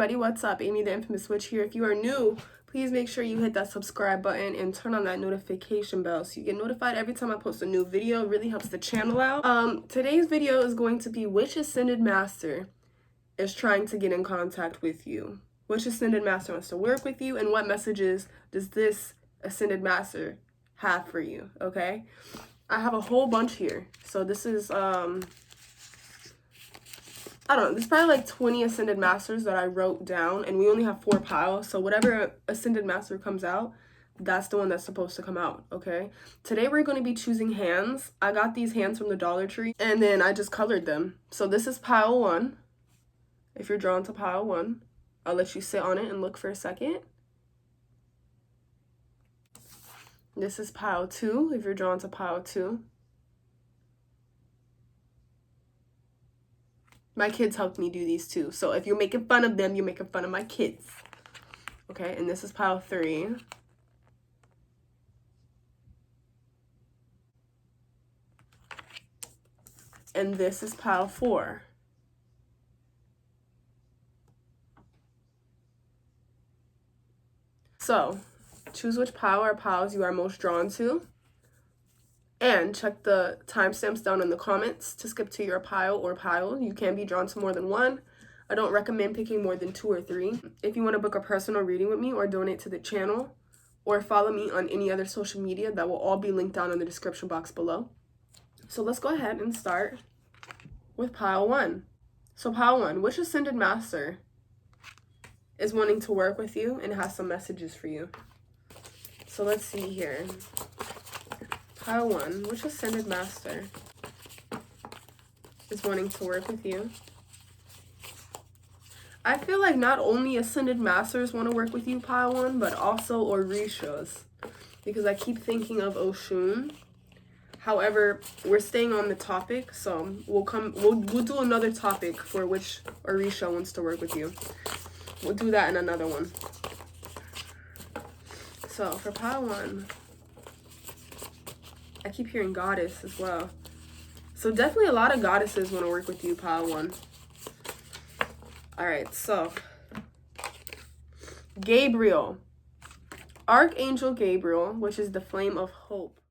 everybody, what's up? Aimee.The.Infamous.Witch here. If you are new, please make sure you hit that subscribe button and turn on that notification bell so you get notified every time I post a new video. It really helps the channel out. Today's video is going to be which ascended master is trying to get in contact with you. Which ascended master wants to work with you, and what messages does this ascended master have for you, okay? I have a whole bunch here. So this is I don't know, there's probably like 20 Ascended Masters that I wrote down, and we only have 4 piles, so whatever Ascended Master comes out, that's the one that's supposed to come out, okay? Today we're going to be choosing hands. I got these hands from the Dollar Tree, and then I just colored them. So this is pile 1. If you're drawn to pile 1, I'll let you sit on it and look for a second. This is pile 2, if you're drawn to pile 2. My kids helped me do these too. So if you're making fun of them, you're making fun of my kids. Okay, and this is pile 3. And this is pile 4. So, choose which pile or piles you are most drawn to. And check the timestamps down in the comments to skip to your pile or pile. You can be drawn to more than one. I don't recommend picking more than 2 or 3. If you want to book a personal reading with me or donate to the channel or follow me on any other social media, that will all be linked down in the description box below. So let's go ahead and start with pile 1. So pile 1, which Ascended Master is wanting to work with you and has some messages for you? So let's see here. Pile 1, which Ascended Master is wanting to work with you? I feel like not only Ascended Masters want to work with you, pile 1, but also Orishas, because I keep thinking of Oshun. However, we're staying on the topic, so we'll do another topic for which Orisha wants to work with you. We'll do that in another one. So for pile 1, I keep hearing goddess as well. So definitely a lot of goddesses want to work with you, pile 1. Alright, so Gabriel. Archangel Gabriel, which is the flame of hope.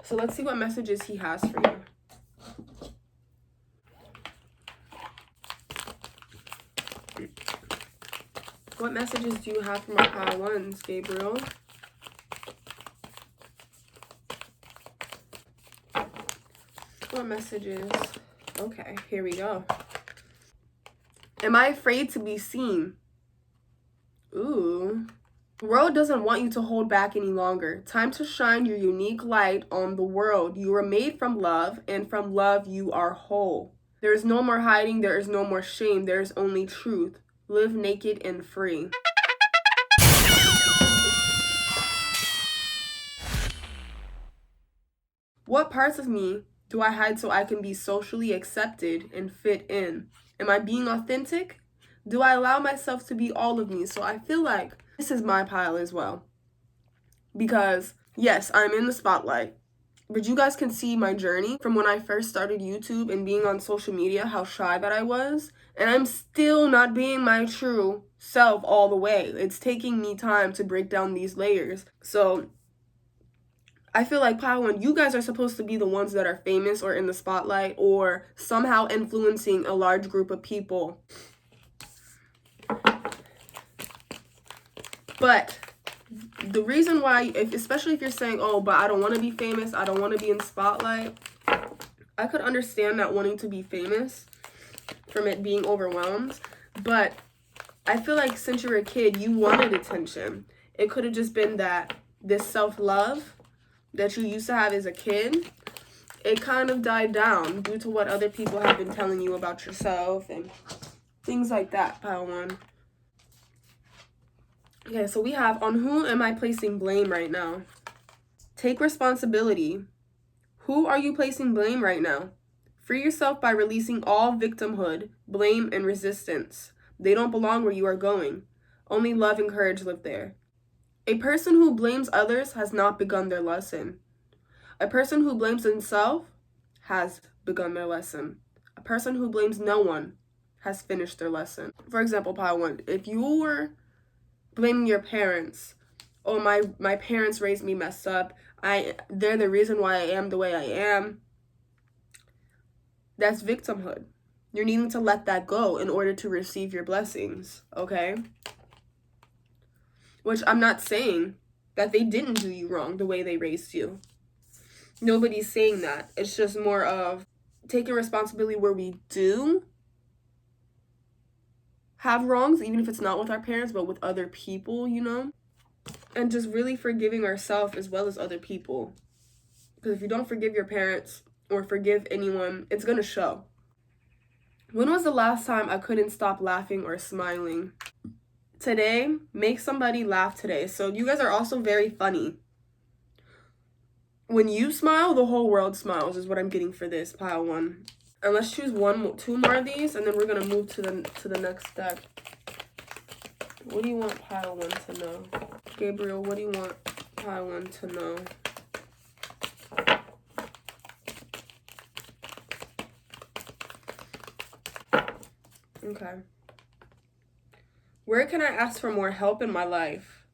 So let's see what messages he has for you. What messages do you have from our pile 1s, Gabriel? What messages? Okay, here we go. Am I afraid to be seen? Ooh. The world doesn't want you to hold back any longer. Time to shine your unique light on the world. You are made from love, and from love you are whole. There is no more hiding. There is no more shame. There is only truth. Live naked and free. What parts of me do I hide so I can be socially accepted and fit in? Am I being authentic? Do I allow myself to be all of me? So I feel like this is my pile as well. Because, yes, I'm in the spotlight. But you guys can see my journey from when I first started YouTube and being on social media, how shy that I was. And I'm still not being my true self all the way. It's taking me time to break down these layers. So I feel like pile 1, you guys are supposed to be the ones that are famous or in the spotlight or somehow influencing a large group of people. But the reason why, especially if you're saying, oh, but I don't want to be famous, I don't want to be in spotlight, I could understand not wanting to be famous from it being overwhelmed. But I feel like since you were a kid, you wanted attention. It could have just been that this self-love that you used to have as a kid, it kind of died down due to what other people have been telling you about yourself and things like that, pile 1. Okay, so we have, on whom am I placing blame right now? Take responsibility. Who are you placing blame right now? Free yourself by releasing all victimhood, blame, and resistance. They don't belong where you are going. Only love and courage live there. A person who blames others has not begun their lesson. A person who blames himself has begun their lesson. A person who blames no one has finished their lesson. For example, pile 1, if you were blaming your parents, oh, my parents raised me messed up, they're the reason why I am the way I am, that's victimhood. You're needing to let that go in order to receive your blessings, okay? Which I'm not saying that they didn't do you wrong the way they raised you. Nobody's saying that. It's just more of taking responsibility where we do have wrongs, even if it's not with our parents, but with other people, you know? And just really forgiving ourselves as well as other people. Because if you don't forgive your parents or forgive anyone, it's going to show. When was the last time I couldn't stop laughing or smiling? Today, make somebody laugh today. So you guys are also very funny. When you smile, the whole world smiles is what I'm getting for this pile 1. And let's choose two more of these, and then we're going to move to the next deck. What do you want pile 1 to know? Gabriel, what do you want pile 1 to know? Okay. Where can I ask for more help in my life?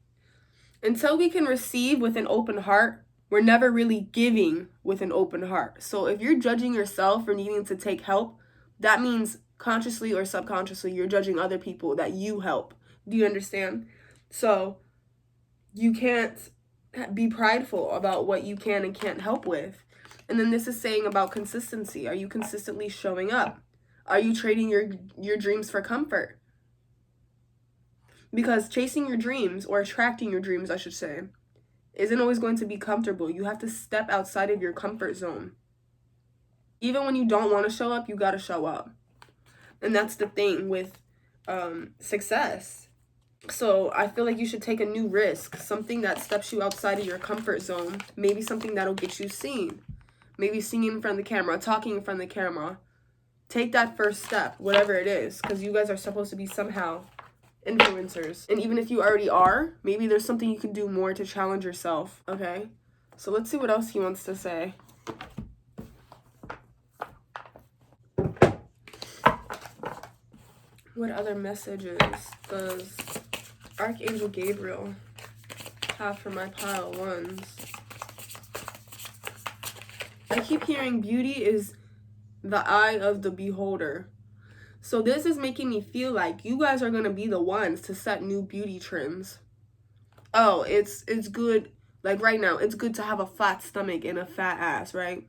Until we can receive with an open heart, we're never really giving with an open heart. So if you're judging yourself for needing to take help, that means consciously or subconsciously you're judging other people that you help. Do you understand? So you can't be prideful about what you can and can't help with. And then this is saying about consistency. Are you consistently showing up? Are you trading your dreams for comfort? Because chasing your dreams, or attracting your dreams, I should say, isn't always going to be comfortable. You have to step outside of your comfort zone. Even when you don't want to show up, you got to show up. And that's the thing with success. So I feel like you should take a new risk, something that steps you outside of your comfort zone. Maybe something that'll get you seen. Maybe singing in front of the camera, talking in front of the camera. Take that first step, whatever it is, because you guys are supposed to be somehow influencers. And even if you already are, maybe there's something you can do more to challenge yourself, okay? So let's see what else he wants to say. What other messages does Archangel Gabriel have for my pile 1s? I keep hearing beauty is the eye of the beholder. So this is making me feel like you guys are going to be the ones to set new beauty trends. Oh, it's good. Like right now, it's good to have a flat stomach and a fat ass, right?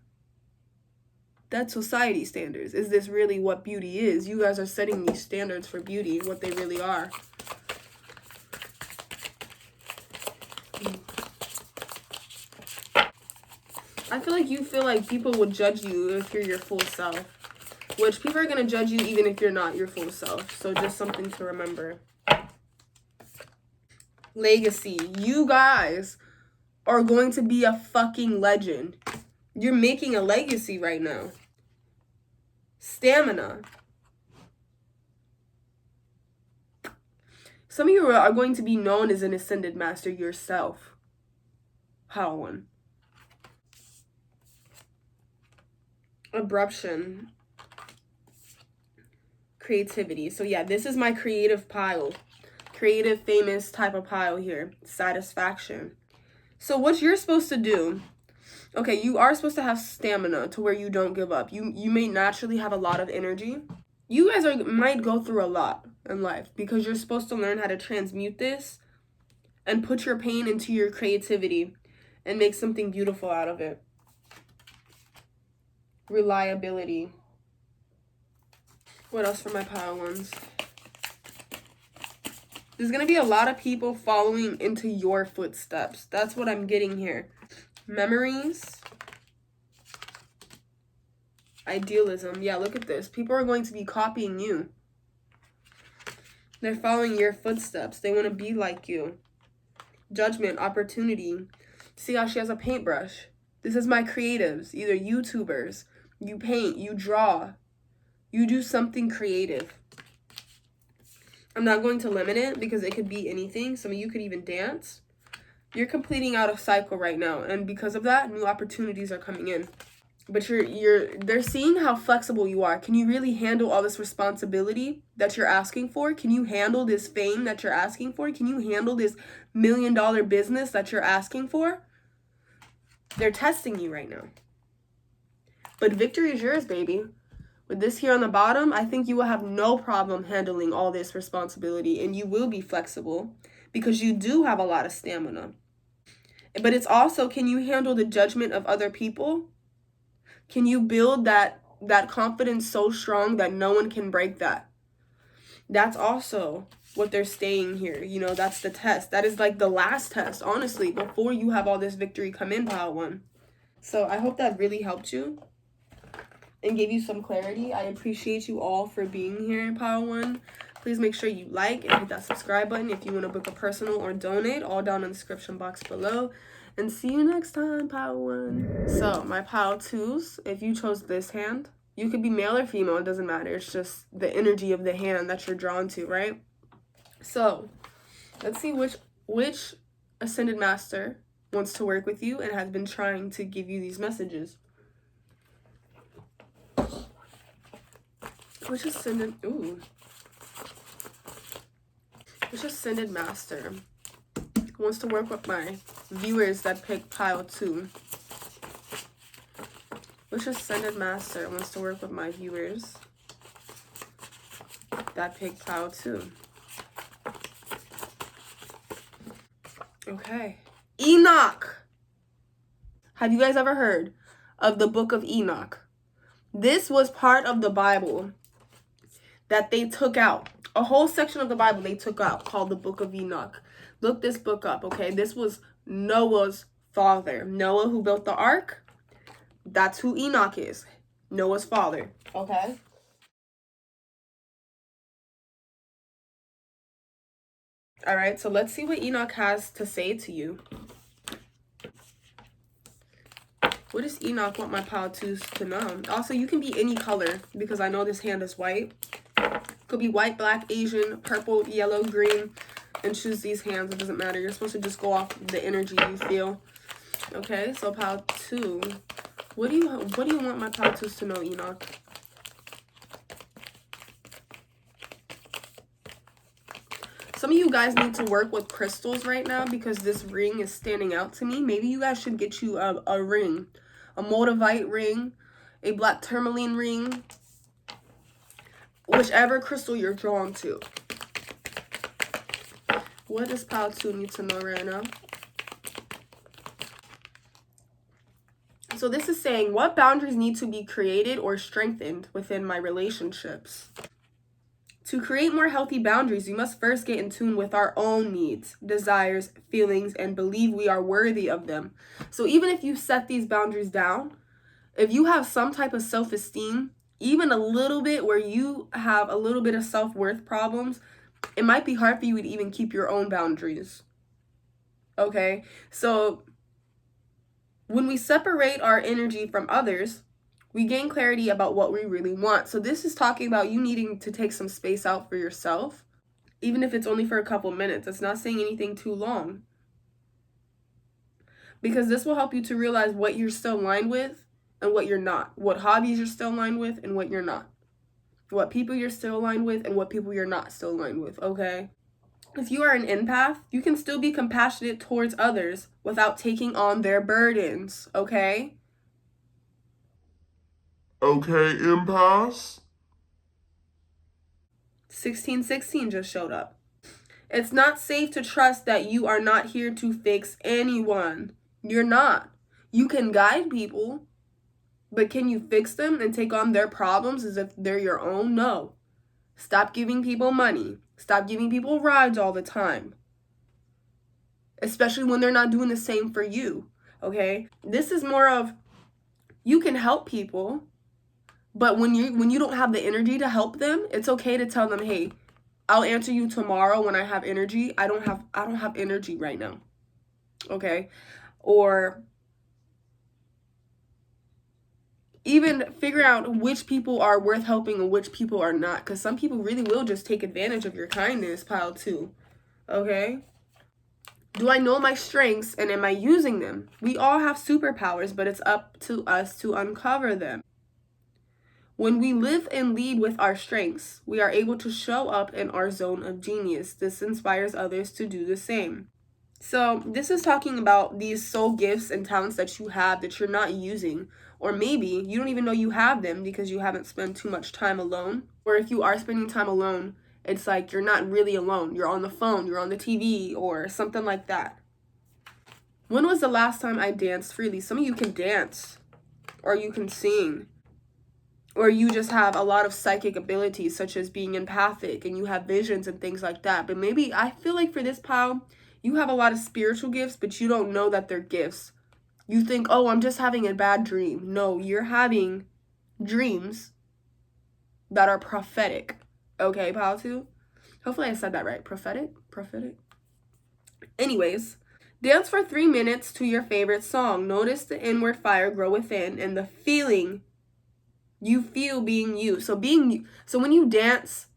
That's society standards. Is this really what beauty is? You guys are setting these standards for beauty, what they really are. I feel like people would judge you if you're your full self. Which people are going to judge you even if you're not your full self. So just something to remember. Legacy. You guys are going to be a fucking legend. You're making a legacy right now. Stamina. Some of you are going to be known as an ascended master yourself. How one? Abruption. Creativity. So yeah, this is my creative pile. Creative, famous type of pile here. Satisfaction. So what you're supposed to do, okay, you are supposed to have stamina to where you don't give up. You may naturally have a lot of energy. You guys might go through a lot in life because you're supposed to learn how to transmute this and put your pain into your creativity and make something beautiful out of it. Reliability. What else for my pile ones? There's going to be a lot of people following into your footsteps. That's what I'm getting here. Memories. Idealism. Yeah, look at this. People are going to be copying you. They're following your footsteps. They want to be like you. Judgment. Opportunity. See how she has a paintbrush? This is my creatives. Either YouTubers. You paint. You draw. You do something creative. I'm not going to limit it because it could be anything. Some of you could even dance. You're completing out a cycle right now. And because of that, new opportunities are coming in. But they're seeing how flexible you are. Can you really handle all this responsibility that you're asking for? Can you handle this fame that you're asking for? Can you handle this $1 million business that you're asking for? They're testing you right now. But victory is yours, baby. With this here on the bottom, I think you will have no problem handling all this responsibility, and you will be flexible because you do have a lot of stamina. But it's also, can you handle the judgment of other people? Can you build that confidence so strong that no one can break that? That's also what they're staying here. You know, that's the test. That is like the last test, honestly, before you have all this victory come in, pile one. So I hope that really helped you and gave you some clarity. I appreciate you all for being here, pile one. Please make sure you like and hit that subscribe button if you want to book a personal or donate, all down in the description box below. And see you next time, pile one. So, my pile twos, if you chose this hand, you could be male or female, it doesn't matter. It's just the energy of the hand that you're drawn to, right? So, let's see which Ascended Master wants to work with you and has been trying to give you these messages. Which Ascended Master wants to work with my viewers that pick pile 2? Which Ascended Master wants to work with my viewers that pick pile 2? Okay. Enoch! Have you guys ever heard of the book of Enoch? This was part of the Bible that they took out. A whole section of the Bible they took out called the book of Enoch. Look this book up, okay? This was Noah's father. Noah, who built the ark, that's who Enoch is. Noah's father, okay? All right, so let's see what Enoch has to say to you. What does Enoch want my pile twos to know? Also, you can be any color because I know this hand is white. Could be white, black, Asian, purple, yellow, green, and choose these hands. It doesn't matter. You're supposed to just go off the energy you feel. Okay, so pile 2. What do you want my pile twos to know, Enoch? Some of you guys need to work with crystals right now because this ring is standing out to me. Maybe you guys should get you a ring, a moldavite ring, a black tourmaline ring, whichever crystal you're drawn to. What does pile 2 need to know right now? So this is saying, what boundaries need to be created or strengthened within my relationships? To create more healthy boundaries, we must first get in tune with our own needs, desires, feelings, and believe we are worthy of them. So even if you set these boundaries down, if you have some type of self-esteem, even a little bit where you have a little bit of self-worth problems, it might be hard for you to even keep your own boundaries. Okay? So when we separate our energy from others, we gain clarity about what we really want. So this is talking about you needing to take some space out for yourself, even if it's only for a couple minutes. It's not saying anything too long. Because this will help you to realize what you're still aligned with and what you're not. What hobbies you're still aligned with and what you're not. What people you're still aligned with and what people you're not still aligned with, okay? If you are an empath, you can still be compassionate towards others without taking on their burdens, okay? Okay, impasse. 1616 just showed up. It's not safe to trust that you are not here to fix anyone. You're not. You can guide people, but can you fix them and take on their problems as if they're your own? No. Stop giving people money. Stop giving people rides all the time. Especially when they're not doing the same for you, okay? This is more of, you can help people, but when you don't have the energy to help them, it's okay to tell them, hey, I'll answer you tomorrow when I have energy. I don't have energy right now. Okay? Or even figure out which people are worth helping and which people are not. Because some people really will just take advantage of your kindness, pile 2. Okay? Do I know my strengths and am I using them? We all have superpowers, but it's up to us to uncover them. When we live and lead with our strengths, we are able to show up in our zone of genius. This inspires others to do the same. So this is talking about these soul gifts and talents that you have that you're not using. Or maybe you don't even know you have them because you haven't spent too much time alone. Or if you are spending time alone, it's like you're not really alone. You're on the phone, you're on the TV, or something like that. When was the last time I danced freely? Some of you can dance, or you can sing, or you just have a lot of psychic abilities, such as being empathic, and you have visions and things like that. But maybe, I feel like for this pile, you have a lot of spiritual gifts, but you don't know that they're gifts. You think, oh, I'm just having a bad dream. No, you're having dreams that are prophetic. Okay, pile 2? Hopefully I said that right. Prophetic? Prophetic? Anyways, dance for 3 minutes to your favorite song. Notice the inward fire grow within and the feeling you feel being you. So when you dance,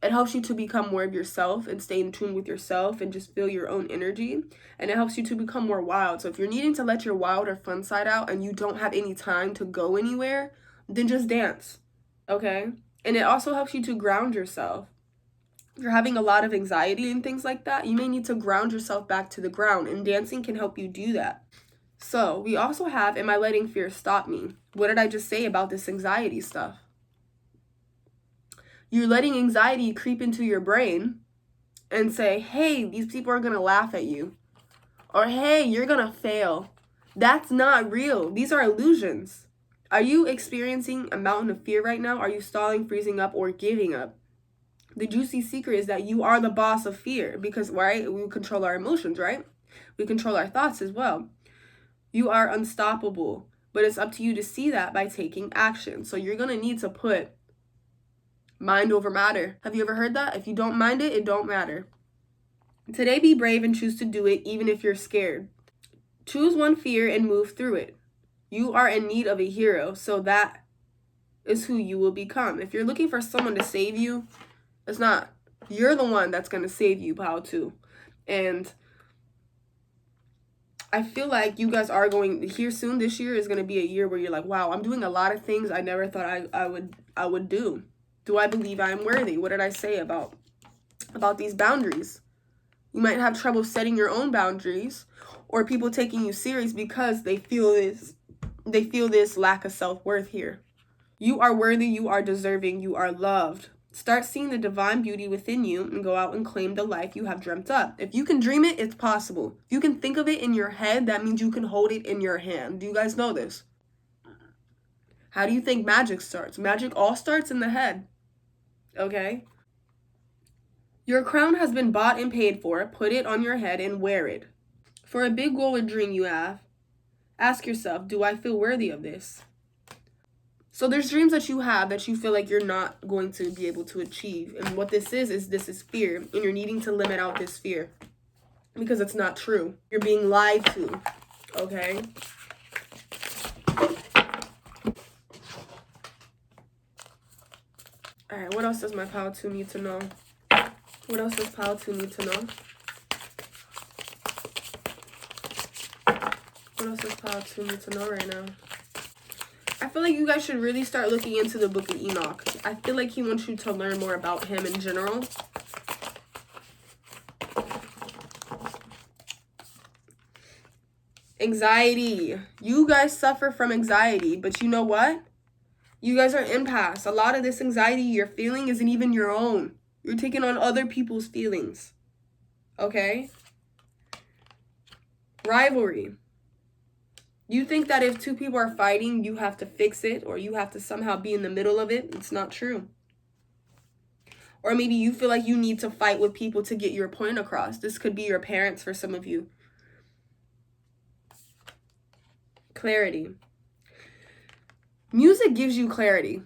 it helps you to become more of yourself and stay in tune with yourself and just feel your own energy. And it helps you to become more wild. So if you're needing to let your wild or fun side out and you don't have any time to go anywhere, then just dance. Okay? And it also helps you to ground yourself. If you're having a lot of anxiety and things like that, you may need to ground yourself back to the ground, and dancing can help you do that. So we also have, am I letting fear stop me? What did I just say about this anxiety stuff? You're letting anxiety creep into your brain and say, hey, these people are going to laugh at you. Or, hey, you're going to fail. That's not real. These are illusions. Are you experiencing a mountain of fear right now? Are you stalling, freezing up, or giving up? The juicy secret is that you are the boss of fear because, right, we control our emotions, right? We control our thoughts as well. You are unstoppable, but it's up to you to see that by taking action. So you're going to need to put mind over matter. Have you ever heard that? If you don't mind it, it don't matter. Today, be brave and choose to do it even if you're scared. Choose one fear and move through it. You are in need of a hero, so that is who you will become. If you're looking for someone to save you, it's not. You're the one that's going to save you, pile 2. And I feel like you guys are going here soon. This year is going to be a year where you're like, wow, I'm doing a lot of things I never thought I would do. Do I believe I am worthy? What did I say about these boundaries? You might have trouble setting your own boundaries, or people taking you serious because they feel this lack of self-worth here. You are worthy, you are deserving, you are loved. Start seeing the divine beauty within you and go out and claim the life you have dreamt up. If you can dream it, it's possible. If you can think of it in your head, that means you can hold it in your hand. Do you guys know this? How do you think magic starts? Magic all starts in the head. Okay? Your crown has been bought and paid for. Put it on your head and wear it. For a big goal or dream you have, ask yourself, do I feel worthy of this? So there's dreams that you have that you feel like you're not going to be able to achieve. And what this is fear. And you're needing to limit out this fear. Because it's not true. You're being lied to. Okay? Alright, what else does my pile 2 need to know? What else does pile 2 need to know? What else does pile 2 need to know right now? I feel like you guys should really start looking into the book of Enoch. I feel like he wants you to learn more about him in general. Anxiety. You guys suffer from anxiety, but you know what? You guys are empaths. A lot of this anxiety you're feeling isn't even your own. You're taking on other people's feelings. Okay? Rivalry. You think that if 2 people are fighting, you have to fix it or you have to somehow be in the middle of it. It's not true. Or maybe you feel like you need to fight with people to get your point across. This could be your parents for some of you. Clarity. Music gives you clarity.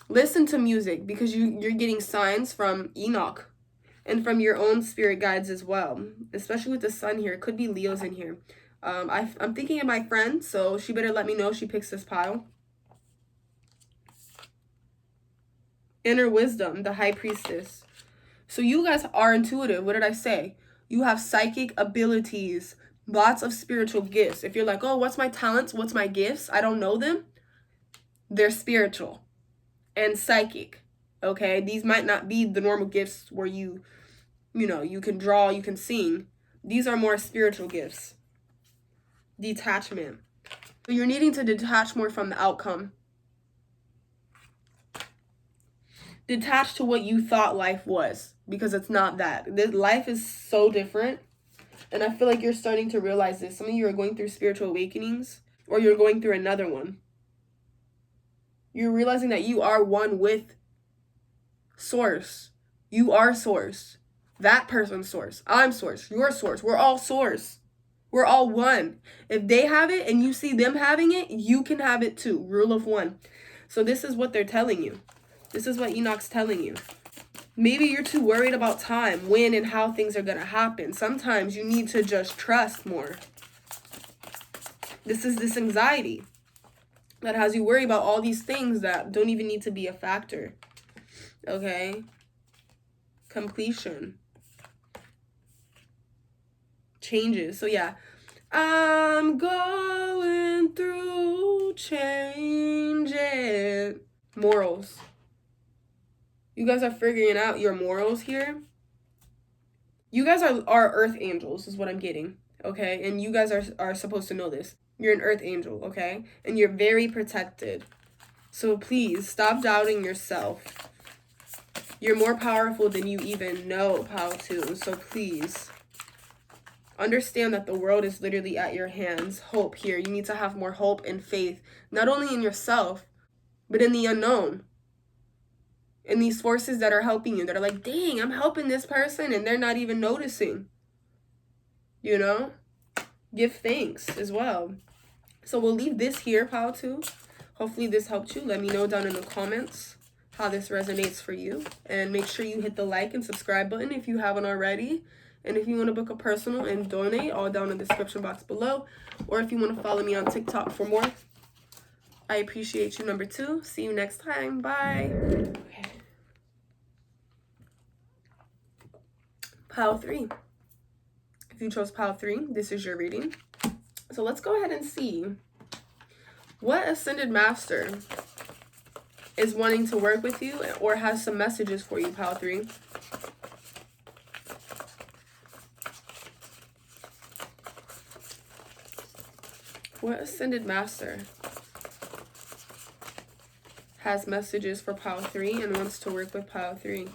Listen to music because you're getting signs from Enoch and from your own spirit guides as well. Especially with the sun here. It could be Leo's in here. I'm thinking of my friend, so she better let me know if she picks this pile. Inner wisdom, the high priestess. So you guys are intuitive. What did I say? You have psychic abilities, lots of spiritual gifts. If you're like, oh, what's my talents? What's my gifts? I don't know them. They're spiritual and psychic. Okay, these might not be the normal gifts where you can draw, you can sing. These are more spiritual gifts. Detachment. So you're needing to detach more from the outcome. Detach to what you thought life was, because it's not that. This life is so different. And I feel like you're starting to realize this. Some of you are going through spiritual awakenings, or you're going through another one. You're realizing that you are one with Source. You are Source. That person's Source. I'm Source. You're Source. We're all Source. We're all one. If they have it and you see them having it, you can have it too. Rule of one. So this is what they're telling you. This is what Enoch's telling you. Maybe you're too worried about time, when and how things are going to happen. Sometimes you need to just trust more. This is this anxiety that has you worry about all these things that don't even need to be a factor. Okay? Completion. Changes. So yeah. I'm going through changes. Morals. You guys are figuring out your morals here. You guys are earth angels is what I'm getting. Okay? And you guys are supposed to know this. You're an earth angel, okay? And you're very protected. So please stop doubting yourself. You're more powerful than you even know how to. So please understand that the world is literally at your hands. Hope here. You need to have more hope and faith, not only in yourself, but in the unknown. In these forces that are helping you, that are like, dang, I'm helping this person, and they're not even noticing. You know? Give thanks as well. So we'll leave this here, pile 2. Hopefully this helped you. Let me know down in the comments how this resonates for you. And make sure you hit the like and subscribe button if you haven't already. And if you want to book a personal and donate, all down in the description box below. Or if you want to follow me on TikTok for more. I appreciate you, number 2. See you next time. Bye. Okay. Pile 3. If you chose pile 3, this is your reading. So let's go ahead and see what Ascended Master is wanting to work with you or has some messages for you, pile 3. What Ascended Master has messages for pile 3 and wants to work with pile 3?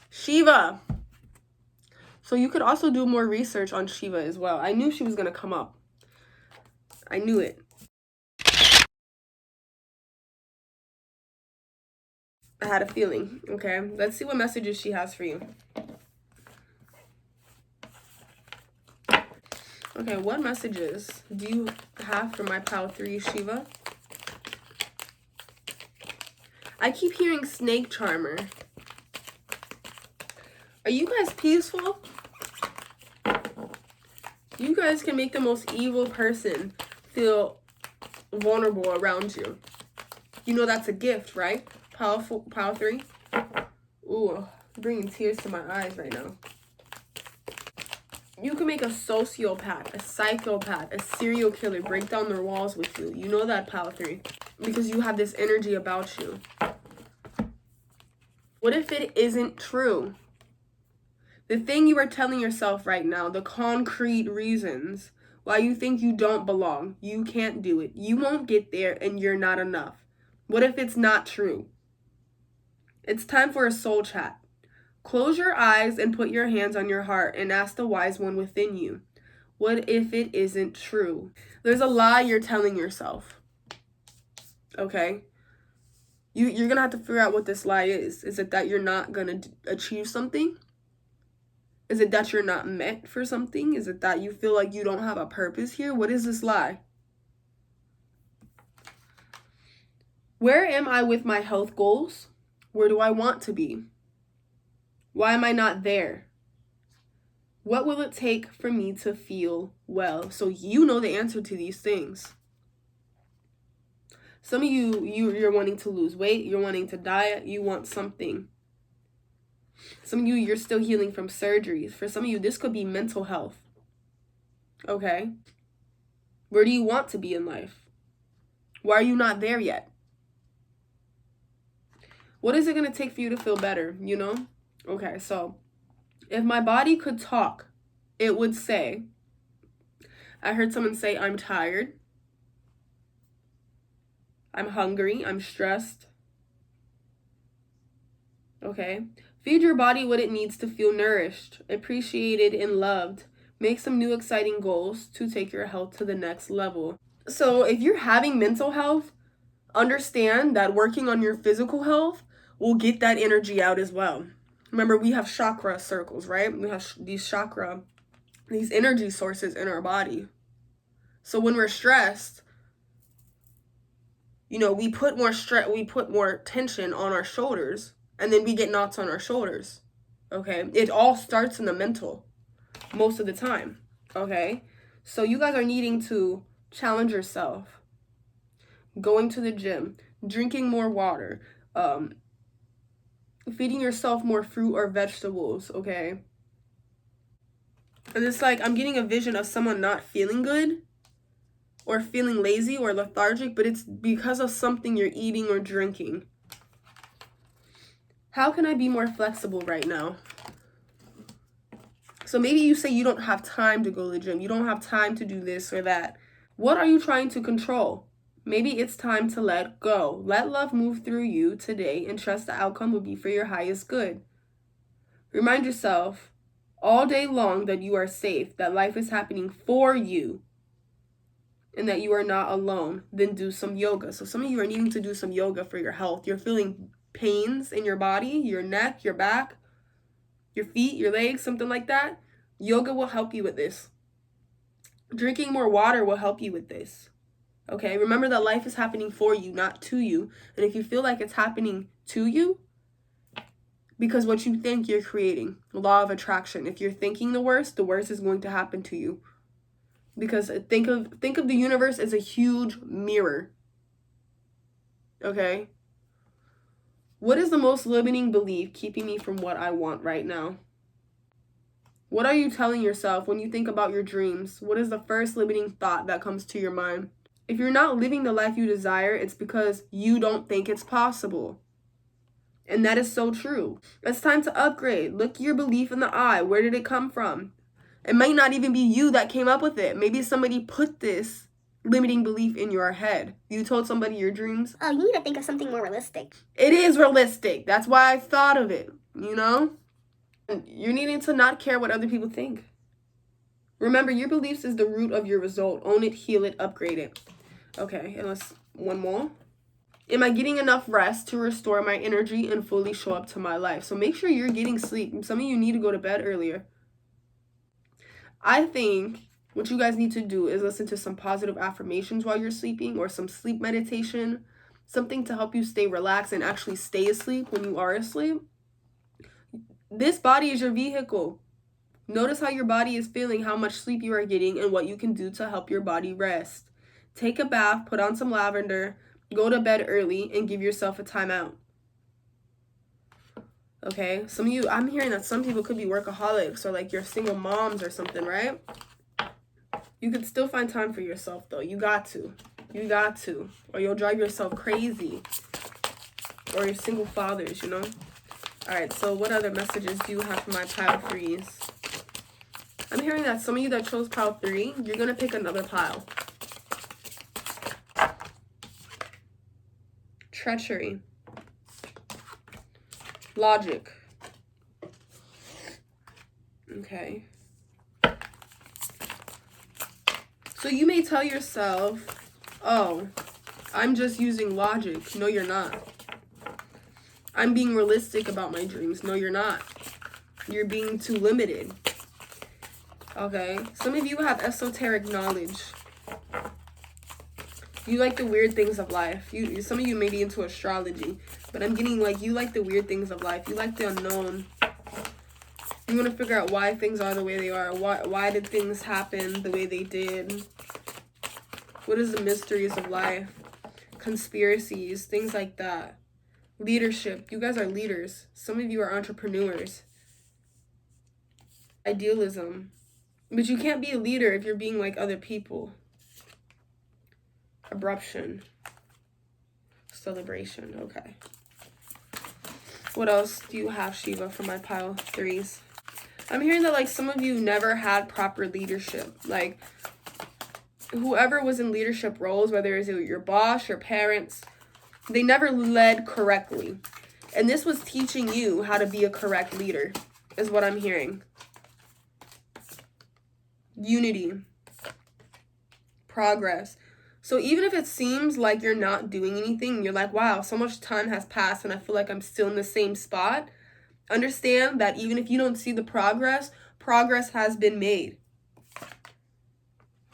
Shiva. So you could also do more research on Shiva as well. I knew she was going to come up. I knew it. I had a feeling. Okay, let's see what messages she has for you. Okay, what messages do you have for my pile 3, Shiva? I keep hearing snake charmer. Are you guys peaceful? You guys can make the most evil person feel vulnerable around you. You know that's a gift, right? Pile 3. Ooh, bringing tears to my eyes right now. You can make a sociopath, a psychopath, a serial killer break down their walls with you. You know that, pile 3. Because you have this energy about you. What if it isn't true? The thing you are telling yourself right now, the concrete reasons why you think you don't belong, you can't do it, you won't get there, and you're not enough. What if it's not true? It's time for a soul chat. Close your eyes and put your hands on your heart and ask the wise one within you. What if it isn't true? There's a lie you're telling yourself. Okay? You're going to have to figure out what this lie is. Is it that you're not going to achieve something? Is it that you're not meant for something? Is it that you feel like you don't have a purpose here? What is this lie? Where am I with my health goals? Where do I want to be? Why am I not there? What will it take for me to feel well? So you know the answer to these things. Some of you're wanting to lose weight. You're wanting to diet. You want something. Some of you, you're still healing from surgeries. For some of you, this could be mental health. Okay? Where do you want to be in life? Why are you not there yet? What is it going to take for you to feel better, you know? Okay, so if my body could talk, it would say, I heard someone say, I'm tired, I'm hungry, I'm stressed. Okay? Feed your body what it needs to feel nourished, appreciated, and loved. Make some new exciting goals to take your health to the next level. So if you're having mental health, understand that working on your physical health will get that energy out as well. Remember, we have chakra circles, right? We have these energy sources in our body. So when we're stressed, you know, we put more tension on our shoulders, and then we get knots on our shoulders. Okay? It all starts in the mental most of the time. Okay? So you guys are needing to challenge yourself. Going to the gym, drinking more water, feeding yourself more fruit or vegetables, okay? And it's like I'm getting a vision of someone not feeling good or feeling lazy or lethargic, but it's because of something you're eating or drinking. How can I be more flexible right now? So maybe you say you don't have time to go to the gym. You don't have time to do this or that. What are you trying to control? Maybe it's time to let go. Let love move through you today and trust the outcome will be for your highest good. Remind yourself all day long that you are safe, that life is happening for you, and that you are not alone. Then do some yoga. So some of you are needing to do some yoga for your health. You're feeling pains in your body, your neck, your back, your feet, your legs, something like that. Yoga will help you with this. Drinking more water will help you with this. Okay, remember that life is happening for you, not to you. And if you feel like it's happening to you, because what you think you're creating, law of attraction. If you're thinking the worst is going to happen to you. Because think of the universe as a huge mirror. Okay? What is the most limiting belief keeping me from what I want right now? What are you telling yourself when you think about your dreams? What is the first limiting thought that comes to your mind? If you're not living the life you desire, it's because you don't think it's possible. And that is so true. It's time to upgrade. Look your belief in the eye. Where did it come from? It might not even be you that came up with it. Maybe somebody put this limiting belief in your head. You told somebody your dreams. Oh, you need to think of something more realistic. It is realistic. That's why I thought of it, you know? And you're needing to not care what other people think. Remember, your beliefs is the root of your result. Own it, heal it, upgrade it. Okay, and let's one more. Am I getting enough rest to restore my energy and fully show up to my life? So make sure you're getting sleep. Some of you need to go to bed earlier. I think what you guys need to do is listen to some positive affirmations while you're sleeping or some sleep meditation, something to help you stay relaxed and actually stay asleep when you are asleep. This body is your vehicle. Notice how your body is feeling, how much sleep you are getting, and what you can do to help your body rest. Take a bath, put on some lavender, go to bed early, and give yourself a timeout. Okay? Some of you, I'm hearing that some people could be workaholics or like you're single moms or something, right? You could still find time for yourself, though. You got to. You got to. Or you'll drive yourself crazy. Or your single fathers, you know? Alright, so what other messages do you have for my pile 3s? I'm hearing that some of you that chose pile 3, you're going to pick another pile. Treachery. Logic. Okay. So you may tell yourself, oh, I'm just using logic. No, you're not. I'm being realistic about my dreams. No, you're not. You're being too limited. Okay? Some of you have esoteric knowledge. You like the weird things of life. Some of you may be into astrology, but I'm getting like you like the weird things of life. You like the unknown. You want to figure out why things are the way they are. Why did things happen the way they did? What is the mysteries of life? Conspiracies, things like that. Leadership. You guys are leaders. Some of you are entrepreneurs. Idealism. But you can't be a leader if you're being like other people. Abruption. Celebration. Okay. What else do you have, Shiva, for my pile 3s? I'm hearing that like some of you never had proper leadership. Like whoever was in leadership roles, whether it was your boss, your parents, they never led correctly. And this was teaching you how to be a correct leader, is what I'm hearing. Unity. Progress. So even if it seems like you're not doing anything, you're like, wow, so much time has passed and I feel like I'm still in the same spot. Understand that even if you don't see the progress, progress has been made.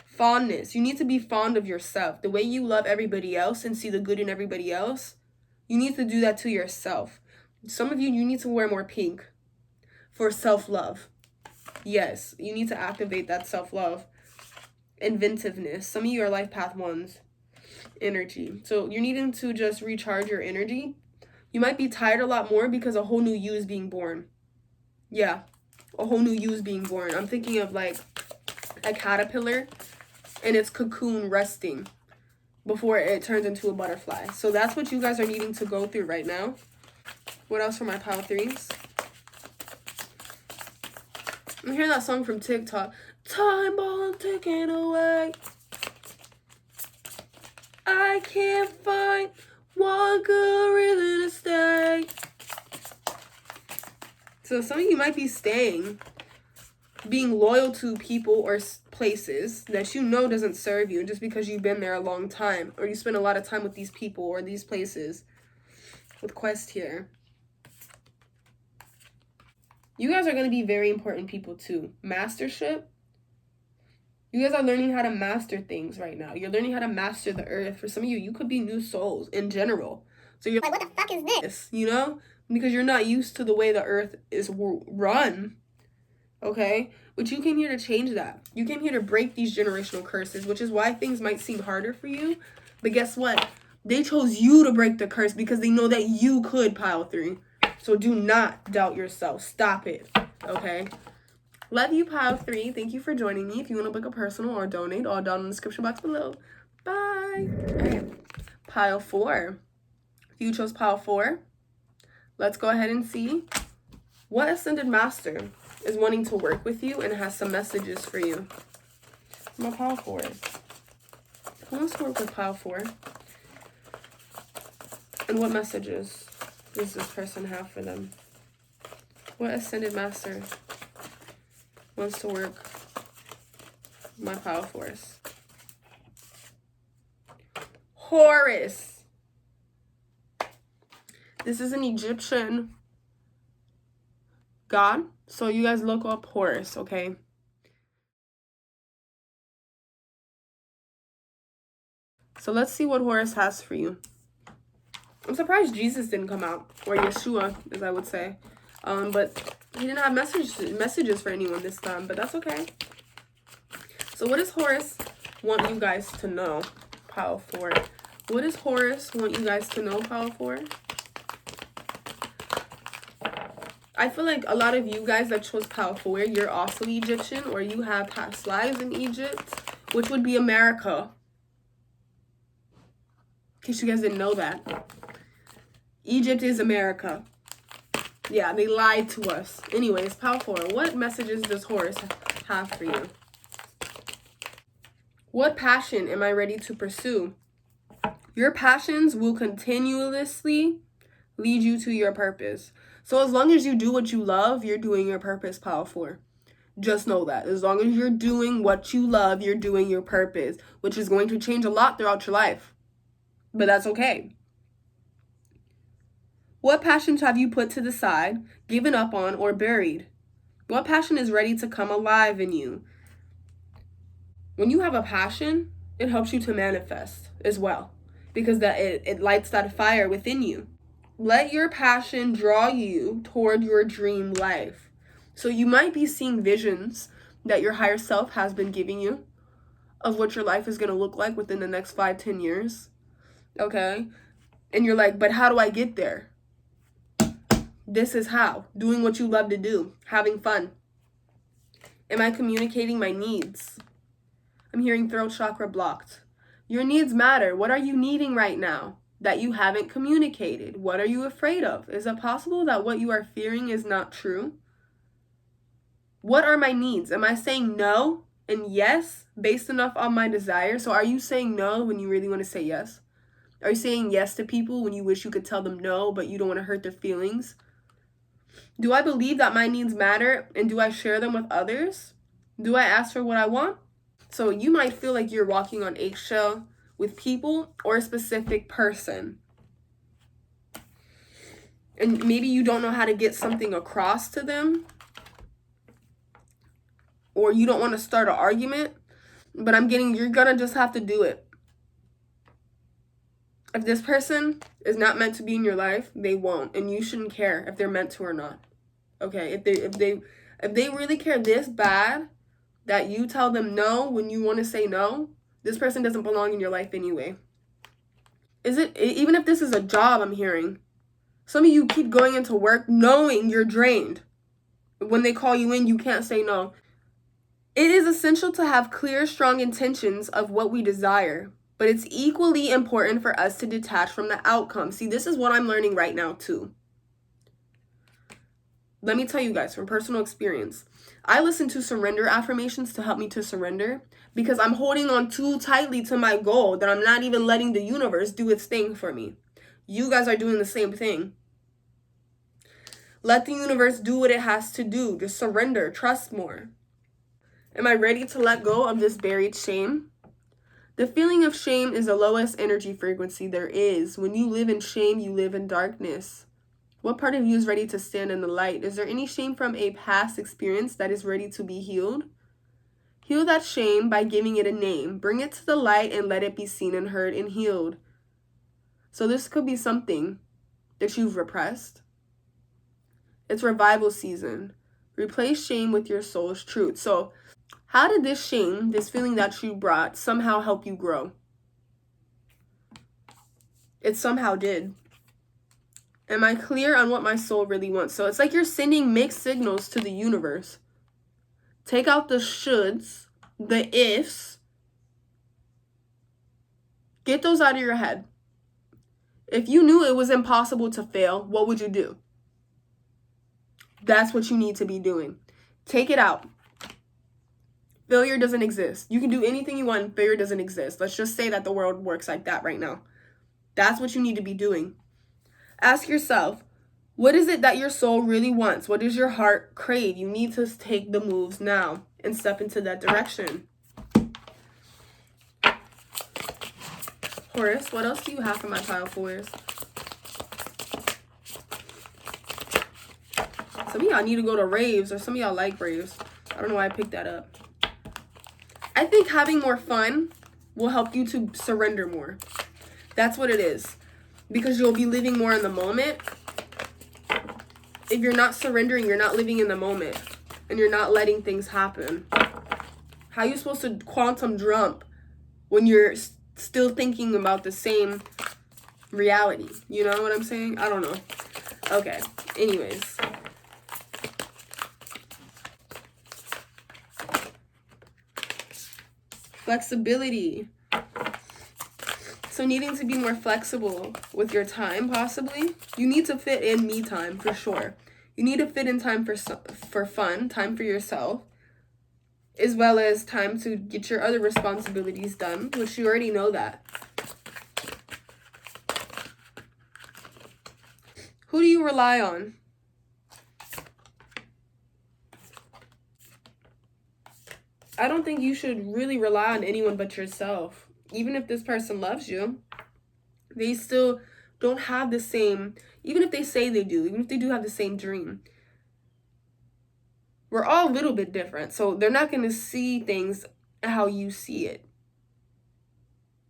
Fondness. You need to be fond of yourself. The way you love everybody else and see the good in everybody else, you need to do that to yourself. Some of you need to wear more pink for self-love. Yes, you need to activate that self-love. Inventiveness. Some of you are life path 1s. Energy. So you're needing to just recharge your energy. You might be tired a lot more because a whole new you is being born. Yeah, a whole new you is being born. I'm thinking of like a caterpillar in its cocoon resting before it turns into a butterfly. So that's what you guys are needing to go through right now. What else for my pile 3s? I'm hearing that song from TikTok. Time bomb ticking away. I can't find one good reason to stay. So some of you might be staying, being loyal to people or places that you know doesn't serve you just because you've been there a long time, or you spend a lot of time with these people or these places. With Quest here. You guys are going to be very important people too. Mastership. You guys are learning how to master things right now. You're learning how to master the earth. For some of you, you could be new souls in general. So you're like, what the fuck is this? You know? Because you're not used to the way the earth is run. Okay? But you came here to change that. You came here to break these generational curses, which is why things might seem harder for you. But guess what? They chose you to break the curse because they know that you could, pile 3. So do not doubt yourself. Stop it. Okay? Love you, pile 3. Thank you for joining me. If you want to book a personal or donate, all down in the description box below. Bye. Okay. Pile 4. If you chose pile 4, let's go ahead and see what Ascended Master is wanting to work with you and has some messages for you. My pile 4. Who wants to work with pile 4? And what messages does this person have for them? What Ascended Master wants to work my pile 4s? Horus. This is an Egyptian god. So you guys look up Horus, okay? So let's see what Horus has for you. I'm surprised Jesus didn't come out, or Yeshua, as I would say. But he didn't have messages for anyone this time, but that's okay. So what does Horus want you guys to know, pile 4? What does Horus want you guys to know, pile 4? I feel like a lot of you guys that chose pile 4, you're also Egyptian, or you have past lives in Egypt, which would be America. In case you guys didn't know that. Egypt is America. Yeah, they lied to us. Anyways, pile 4, what messages does Horus have for you? What passion am I ready to pursue? Your passions will continuously lead you to your purpose. So as long as you do what you love, you're doing your purpose, pile 4. Just know that. As long as you're doing what you love, you're doing your purpose, which is going to change a lot throughout your life. But that's okay. What passions have you put to the side, given up on, or buried? What passion is ready to come alive in you? When you have a passion, it helps you to manifest as well, because it lights that fire within you. Let your passion draw you toward your dream life. So you might be seeing visions that your higher self has been giving you of what your life is going to look like within the next 5-10 years. Okay? And you're like, but how do I get there? This is how. Doing what you love to do. Having fun. Am I communicating my needs? I'm hearing throat chakra blocked. Your needs matter. What are you needing right now that you haven't communicated? What are you afraid of? Is it possible that what you are fearing is not true? What are my needs? Am I saying no and yes based enough on my desire? So are you saying no when you really want to say yes? Are you saying yes to people when you wish you could tell them no, but you don't want to hurt their feelings? Do I believe that my needs matter, and do I share them with others? Do I ask for what I want? So you might feel like you're walking on eggshell with people or a specific person. And maybe you don't know how to get something across to them, or you don't want to start an argument, but you're gonna just have to do it. If this person is not meant to be in your life, they won't, and you shouldn't care if they're meant to or not. Okay, if they really care this bad that you tell them no when you want to say no, this person doesn't belong in your life anyway. Even if this is a job, I'm hearing some of you keep going into work knowing you're drained. When they call you in, you can't say no. It is essential to have clear, strong intentions of what we desire, but it's equally important for us to detach from the outcome. See, this is what I'm learning right now too. Let me tell you guys from personal experience. I listen to surrender affirmations to help me to surrender because I'm holding on too tightly to my goal that I'm not even letting the universe do its thing for me. You guys are doing the same thing. Let the universe do what it has to do. Just surrender. Trust more. Am I ready to let go of this buried shame? The feeling of shame is the lowest energy frequency there is. When you live in shame, you live in darkness. What part of you is ready to stand in the light? Is there any shame from a past experience that is ready to be healed? Heal that shame by giving it a name. Bring it to the light and let it be seen and heard and healed. So this could be something that you've repressed. It's revival season. Replace shame with your soul's truth. So how did this shame, this feeling that you brought, somehow help you grow? It somehow did. Am I clear on what my soul really wants? So it's like you're sending mixed signals to the universe. Take out the shoulds, the ifs. Get those out of your head. If you knew it was impossible to fail, what would you do? That's what you need to be doing. Take it out. Failure doesn't exist. You can do anything you want, failure doesn't exist. Let's just say that the world works like that right now. That's what you need to be doing. Ask yourself, what is it that your soul really wants? What does your heart crave? You need to take the moves now and step into that direction. Horus, what else do you have for my pile fours? Some of y'all need to go to raves, or some of y'all like raves. I don't know why I picked that up. I think having more fun will help you to surrender more. That's what it is. Because you'll be living more in the moment. If you're not surrendering, you're not living in the moment. And you're not letting things happen. How are you supposed to quantum jump when you're still thinking about the same reality? You know what I'm saying? I don't know. Okay. Anyways. Flexibility. So needing to be more flexible with your time, possibly. You need to fit in me time, for sure. You need to fit in time for fun, time for yourself, as well as time to get your other responsibilities done, which you already know that. Who do you rely on? I don't think you should really rely on anyone but yourself. Even if this person loves you, they still don't have the same, even if they say they do, even if they do have the same dream. We're all a little bit different, so they're not going to see things how you see it.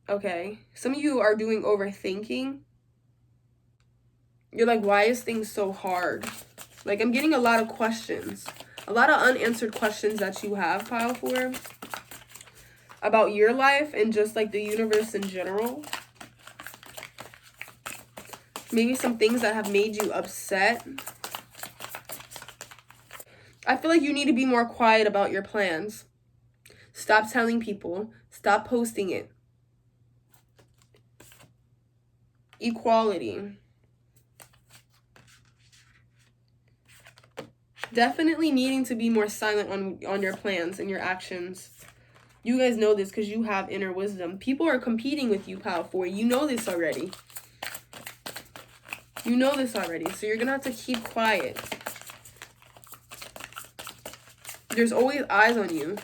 Okay? Some of you are doing overthinking. You're like, why is things so hard? Like, I'm getting a lot of questions. A lot of unanswered questions that you have, pile 4. About your life and just like the universe in general. Maybe some things that have made you upset. I feel like you need to be more quiet about your plans. Stop telling people. Stop posting it. Equality. Definitely needing to be more silent on your plans and your actions. You guys know this because you have inner wisdom. People are competing with you, Pile 4. You know this already. You know this already. So you're going to have to keep quiet. There's always eyes on you.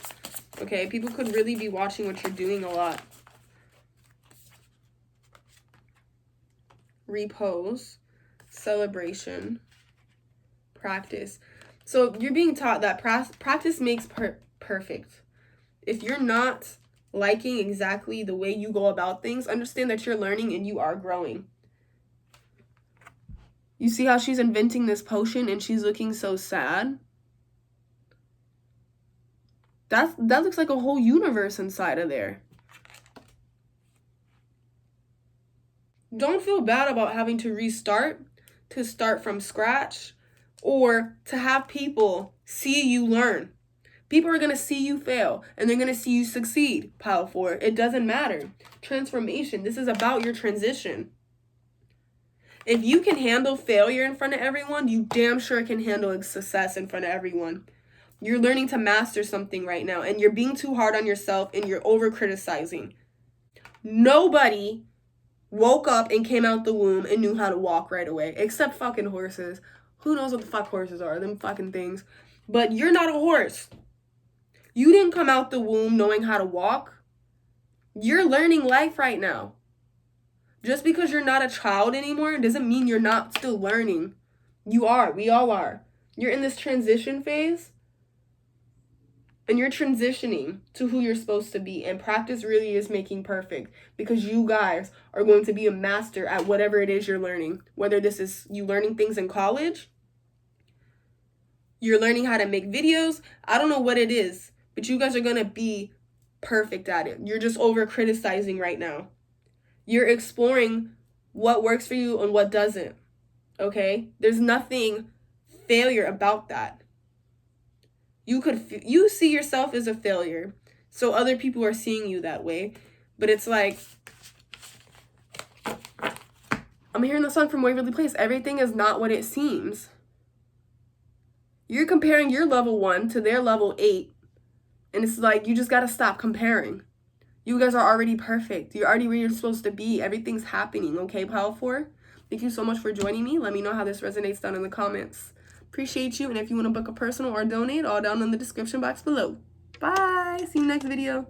Okay? People could really be watching what you're doing a lot. Repose. Celebration. Practice. So you're being taught that practice makes perfect. If you're not liking exactly the way you go about things, understand that you're learning and you are growing. You see how she's inventing this potion and she's looking so sad? That looks like a whole universe inside of there. Don't feel bad about having to restart, to start from scratch, or to have people see you learn. People are going to see you fail, and they're going to see you succeed, Pile 4. It doesn't matter. Transformation. This is about your transition. If you can handle failure in front of everyone, you damn sure can handle success in front of everyone. You're learning to master something right now, and you're being too hard on yourself, and you're over-criticizing. Nobody woke up and came out the womb and knew how to walk right away, except fucking horses. Who knows what the fuck horses are? Them fucking things. But you're not a horse. You didn't come out the womb knowing how to walk. You're learning life right now. Just because you're not a child anymore doesn't mean you're not still learning. You are. We all are. You're in this transition phase. And you're transitioning to who you're supposed to be. And practice really is making perfect. Because you guys are going to be a master at whatever it is you're learning. Whether this is you learning things in college. You're learning how to make videos. I don't know what it is. But you guys are going to be perfect at it. You're just over-criticizing right now. You're exploring what works for you and what doesn't. Okay? There's nothing failure about that. You see yourself as a failure. So other people are seeing you that way. But it's like, I'm hearing the song from Waverly Place. Everything is not what it seems. You're comparing your level 1 to their level 8. And it's like, you just got to stop comparing. You guys are already perfect. You're already where you're supposed to be. Everything's happening, okay, Pile 4? Thank you so much for joining me. Let me know how this resonates down in the comments. Appreciate you. And if you want to book a personal or donate, all down in the description box below. Bye. See you next video.